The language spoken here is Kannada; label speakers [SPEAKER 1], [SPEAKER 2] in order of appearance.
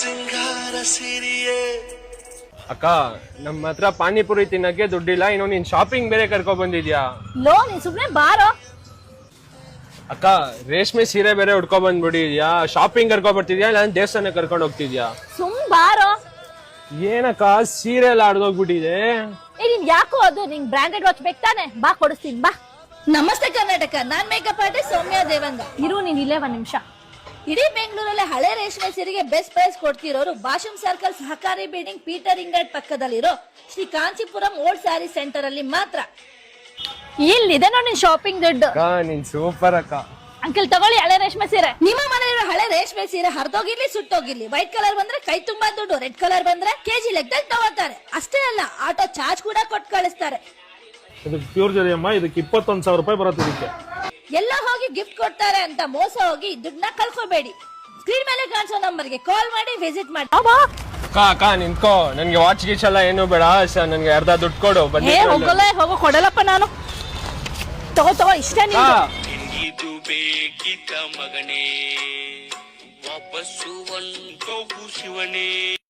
[SPEAKER 1] ಸಿಂಗಾರ ಸಿರಿಯೇ
[SPEAKER 2] ಅಕ್ಕ ನಮ್ಮ ಹತ್ರ ಪಾನಿಪುರಿ ತಿನ್ನಕ್ಕೆ ದುಡ್ಡಿಲ್ಲ, ಇನ್ನು ನೀನ್ ಶಾಪಿಂಗ್ ಬೇರೆ ಕರ್ಕೊ ಬಂದಿದ್ಯಾ.
[SPEAKER 3] ಲೋ ನೀನ್ ಸುಮ್ನೆ ಬಾರೋ.
[SPEAKER 2] ಅಕ್ಕ ರೇಷ್ಮೆ ಸೀರೆ ಬೇರೆ ಉಡ್ಕೊ ಬಂದ್ಬಿಟ್ಟಿದ್ಯಾ, ಶಾಪಿಂಗ್ ಕರ್ಕೊ ಬರ್ತಿದ್ಯಾ ಇಲ್ಲ ದೇವಸ್ಥಾನ ಕರ್ಕೊಂಡು ಹೋಗ್ತಿದ್ಯಾ?
[SPEAKER 3] ಸುಮ್ ಬಾರೋ.
[SPEAKER 2] ಏನಕ್ಕ ಸೀರೆ ಎಲ್ಲ ಹಡ್ದೋಗ್ಬಿಟ್ಟಿದೆ.
[SPEAKER 3] ನೀನ್ ಯಾಕೋ ಅದು ನಿಂಗ್ ಬ್ರಾಂಡೆಡ್ ವಾಚ್ ಬೇಕು ತಾನೆ, ಬಾ ಕೊಡಿಸ್ತೀನಿ ಬಾ.
[SPEAKER 4] ನಮಸ್ತೆ ಕರ್ನಾಟಕ, ನಾನ್ ಮೇಕಪ್ ಆರ್ಟಿಸ್ಟ್ ಸೌಮ್ಯ ದೇವಂಗ.
[SPEAKER 3] ಇರು ನೀನ್ ಇಲ್ಲೇ ಒಂದ್ ನಿಮಿಷ.
[SPEAKER 4] ಇಡೀ ಬೆಂಗಳೂರಲ್ಲಿ ಹಳೆ ರೇಷ್ಮೆ ಸೀರೆಗೆ ಬೆಸ್ಟ್ ಪ್ರೈಸ್ ಕೊಡ್ತಿರೋರು ಭಾಷಂ ಸರ್ಕಲ್ ಸಹಕಾರಿ ಬಿಲ್ಡಿಂಗ್ ಪೀಟರ್ ಇಂಗ್ಲೆಂಡ್ ಪಕ್ಕದಲ್ಲಿರೋ ಶ್ರೀ ಕಾಂಚೀಪುರಂ ಓಲ್ಡ್ ಸ್ಯಾರಿ ಸೆಂಟರ್ ಅಲ್ಲಿ ಮಾತ್ರ.
[SPEAKER 3] ಇಲ್ಲಿದೆ ನೋಡಿ ನಿನ್ ಶಾಪಿಂಗ್ ದುಡ್ಡು.
[SPEAKER 2] ಅಕ್ಕ ನೀನ್ ಸೂಪರ್ ಅಕ್ಕ.
[SPEAKER 3] ಅಂಕಲ್ ತಗೊಳ್ಳಿ ಹಳೆ ರೇಷ್ಮೆ ಸೀರೆ.
[SPEAKER 4] ನಿಮ್ಮ ಮನೆಯಲ್ಲಿರೋ ಹಳೆ ರೇಷ್ಮೆ ಸೀರೆ ಹರಿದೋಗಿರ್ಲಿ ಸುಟ್ಟೋಗಿರ್ಲಿ, ವೈಟ್ ಕಲರ್ ಬಂದ್ರೆ ಕೈ ತುಂಬಾ ದುಡ್ಡು, ರೆಡ್ ಕಲರ್ ಬಂದ್ರೆ ಕೆಜಿ ಲೆಕ್ಕದಲ್ಲಿ ತಗೋತಾರೆ. ಅಷ್ಟೇ ಅಲ್ಲ, ಆಟೋ ಚಾರ್ಜ್ ಕೂಡ ಕೊಟ್ಟು ಕಳಿಸ್ತಾರೆ.
[SPEAKER 5] ಇದಕ್ಕೆ ಪ್ಯೂರ್ ಜರಿ ಅಮ್ಮ, ಇದಕ್ಕೆ 21,000 ರೂಪಾಯಿ ಬರುತ್ತೆ. ಇದಕ್ಕೆ
[SPEAKER 4] ಎಲ್ಲ ಹೋಗಿ ಗಿಫ್ಟ್ ಕೊಡ್ತಾರೆ ಅಂತ ಮೋಸ ಹೋಗಿ ದುಡ್ಡನ್ನ ಕಳ್ಕೋಬೇಡಿ. ಸ್ಕ್ರೀನ್ ಮೇಲೆ ಕಾಣಿಸೋ ನಂಬರ್ಗೆ ಕಾಲ್ ಮಾಡಿ ವಿಸಿಟ್ ಮಾಡಿ.
[SPEAKER 2] ಅಕ್ಕ ನಿಂತ್ಕೋ, ನನ್ಗೆ ವಾಚ್ ಗೀಚ್ ಎಲ್ಲ ಏನು ಬೇಡ, ನನ್ಗೆ ಅರ್ಧ ದುಡ್ಡು ಕೊಡು.
[SPEAKER 3] ಹೋಗೋ ಕೊಡಲಪ್ಪ ನಾನು. ತಗೋ ಇಷ್ಟೇ ನಿಂದು.
[SPEAKER 1] ಇದು ಬೇಕಿತ ಮಗನೇ, ವಾಪಸ್ಸು ಒಂದು ಶಿವನೇ.